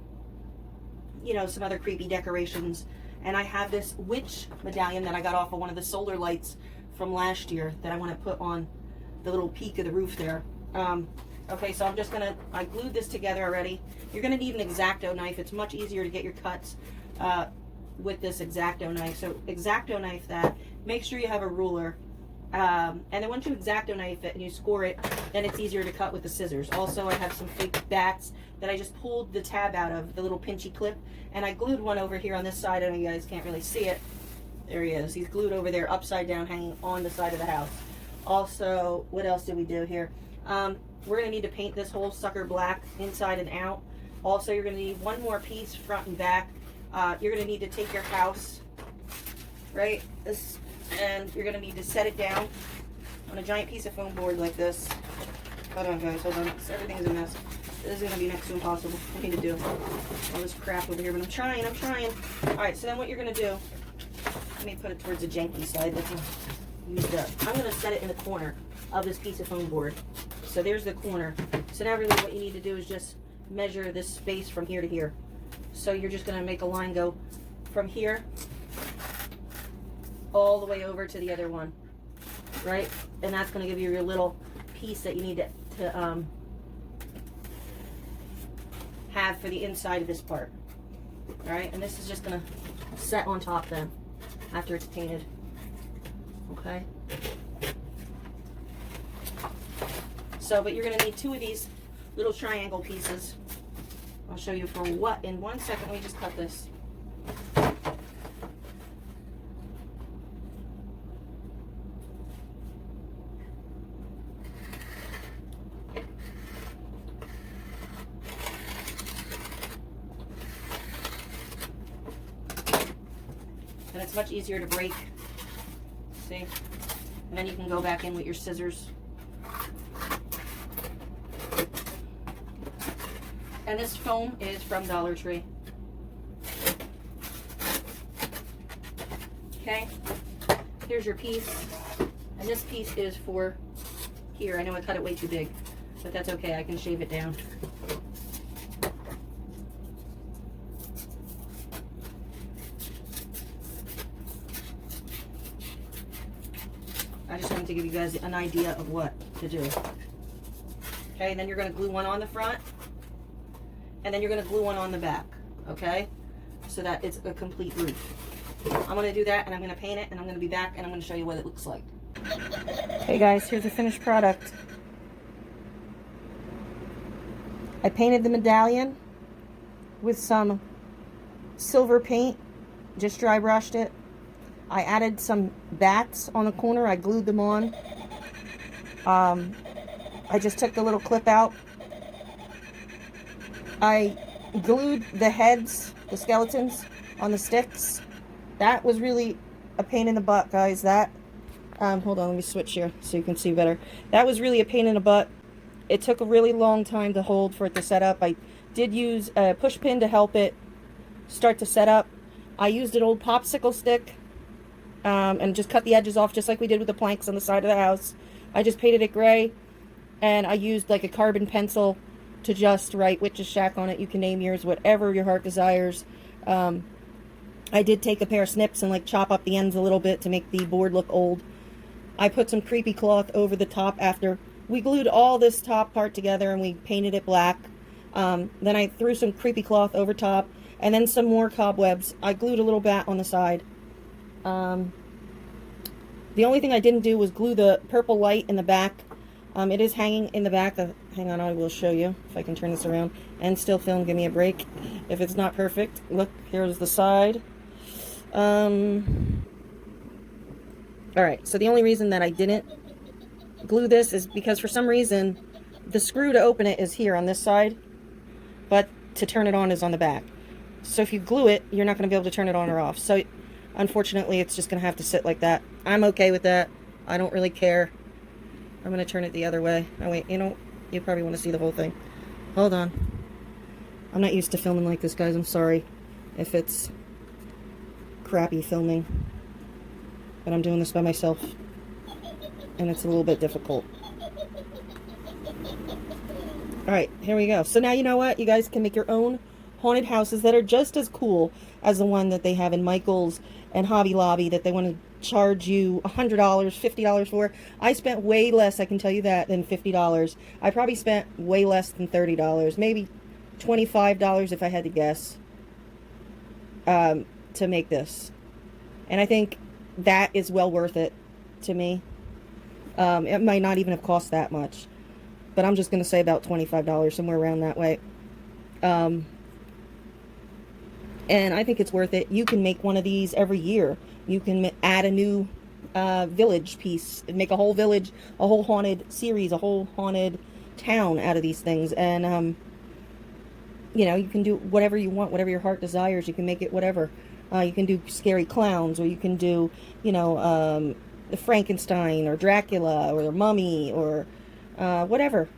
you know, some other creepy decorations. And I have this witch medallion that I got off of one of the solar lights from last year that I want to put on the little peak of the roof there. Okay, so I'm just going to, I glued this together already. You're going to need an X-Acto knife. It's much easier to get your cuts with this X-Acto knife. So X-Acto knife that. Make sure you have a ruler. And then once you X-Acto knife it and you score it, then it's easier to cut with the scissors. Also, I have some fake bats that I just pulled the tab out of, the little pinchy clip, and I glued one over here on this side. I know you guys can't really see it. There he is. He's glued over there, upside down, hanging on the side of the house. Also, what else did we do here? We're going to need to paint this whole sucker black inside and out. Also, you're going to need one more piece front and back. You're going to need to take your house, right, and you're going to need to set it down on a giant piece of foam board like this. Hold on, guys, hold on. Everything's a mess. This is going to be next to impossible for me to do all this crap over here, but I'm trying. All right, so then what you're going to do, let me put it towards the janky side. That's used up. I'm going to set it in the corner of this piece of foam board. So there's the corner. So now really what you need to do is just measure this space from here to here. So you're just going to make a line go from here all the way over to the other one, right? And that's going to give you your little piece that you need to have for the inside of this part. All right, and this is just going to set on top then after it's painted. Okay. So, but you're going to need two of these little triangle pieces. I'll show you for what in 1 second. Let me just cut this. And it's much easier to break. See? And then you can go back in with your scissors. And this foam is from Dollar Tree. Okay, here's your piece. And this piece is for here. I know I cut it way too big, but that's okay. I can shave it down. I just wanted to give you guys an idea of what to do. Okay, and then you're going to glue one on the front, and then you're going to glue one on the back, okay? So that it's a complete roof. I'm going to do that, and I'm going to paint it, and I'm going to be back, and I'm going to show you what it looks like. Hey guys, here's the finished product. I painted the medallion with some silver paint, just dry brushed it. I added some bats on the corner. I glued them on. I just took the little clip out. I glued the heads, the skeletons, on the sticks. That was really a pain in the butt, guys. That, hold on, let me switch here so you can see better. That was really a pain in the butt. It took a really long time to hold for it to set up. I did use a push pin to help it start to set up. I used an old popsicle stick and just cut the edges off just like we did with the planks on the side of the house. I just painted it gray, and I used like a carbon pencil to just write Witch's Shack on it. You can name yours whatever your heart desires. I did take a pair of snips and like chop up the ends a little bit to make the board look old. I put some creepy cloth over the top after we glued all this top part together and we painted it black. Then I threw some creepy cloth over top and then some more cobwebs. I glued a little bat on the side. The only thing I didn't do was glue the purple light in the back. It is hanging in the back. Hang on, I will show you if I can turn this around and still film. Give me a break if it's not perfect. Look, here's the side. Alright, so the only reason that I didn't glue this is because for some reason the screw to open it is here on this side, but to turn it on is on the back. So if you glue it, you're not going to be able to turn it on or off. So unfortunately, it's just going to have to sit like that. I'm okay with that. I don't really care. I'm going to turn it the other way. Oh wait, you know, you probably want to see the whole thing. Hold on. I'm not used to filming like this, guys. I'm sorry if it's crappy filming. But I'm doing this by myself. And it's a little bit difficult. Alright, here we go. So now you know what? You guys can make your own haunted houses that are just as cool as the one that they have in Michael's and Hobby Lobby that they want to charge you $100, $50 for. I spent way less, I can tell you that, than $50. I probably spent way less than $30. Maybe $25 if I had to guess, to make this. And I think that is well worth it to me. It might not even have cost that much, but I'm just going to say about $25, somewhere around that way. And I think it's worth it. You can make one of these every year. You can add a new village piece and make a whole village, a whole haunted series, a whole haunted town out of these things. And, you know, you can do whatever you want, whatever your heart desires. You can make it whatever. You can do scary clowns, or you can do, you know, the Frankenstein or Dracula or the Mummy or whatever.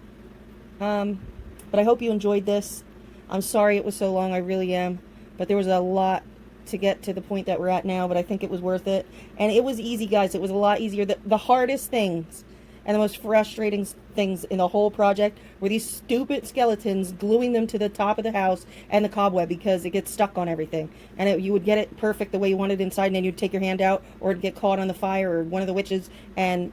But I hope you enjoyed this. I'm sorry it was so long, I really am. But there was a lot to get to the point that we're at now, but I think it was worth it. And it was easy, guys. It was a lot easier. The hardest things and the most frustrating things in the whole project were these stupid skeletons, gluing them to the top of the house and the cobweb, because it gets stuck on everything. And you would get it perfect the way you wanted inside, and then you'd take your hand out, or it'd get caught on the fire or one of the witches, and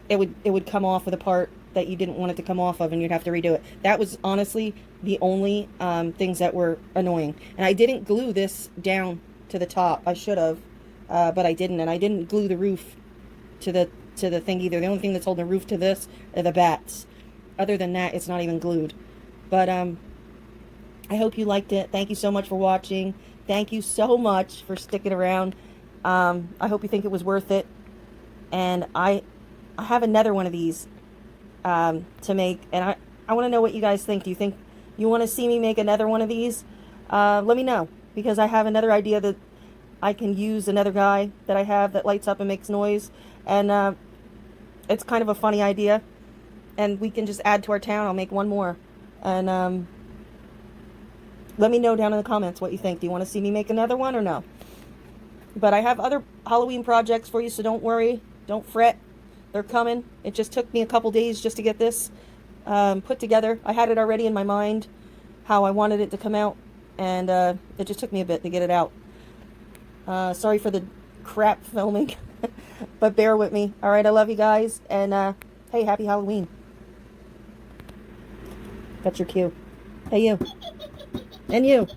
it would come off of the part that you didn't want it to come off of, and you'd have to redo it. That was honestly the only things that were annoying. And I didn't glue this down to the top. I should have, but I didn't. And I didn't glue the roof to the thing either. The only thing that's holding the roof to this are the bats. Other than that, it's not even glued. But I hope you liked it. Thank you so much for watching. Thank you so much for sticking around. I hope you think it was worth it. And I have another one of these to make, and I want to know what you guys think. Do you think you want to see me make another one of these? Let me know, because I have another idea that I can use another guy that I have that lights up and makes noise. And it's kind of a funny idea. And we can just add to our town. I'll make one more. And let me know down in the comments what you think. Do you want to see me make another one or no? But I have other Halloween projects for you, so don't worry. Don't fret. They're coming. It just took me a couple days just to get this put together. I had it already in my mind, how I wanted it to come out. And it just took me a bit to get it out. Sorry for the crap filming. But bear with me. Alright, I love you guys. And hey, happy Halloween. That's your cue. Hey, you. And you.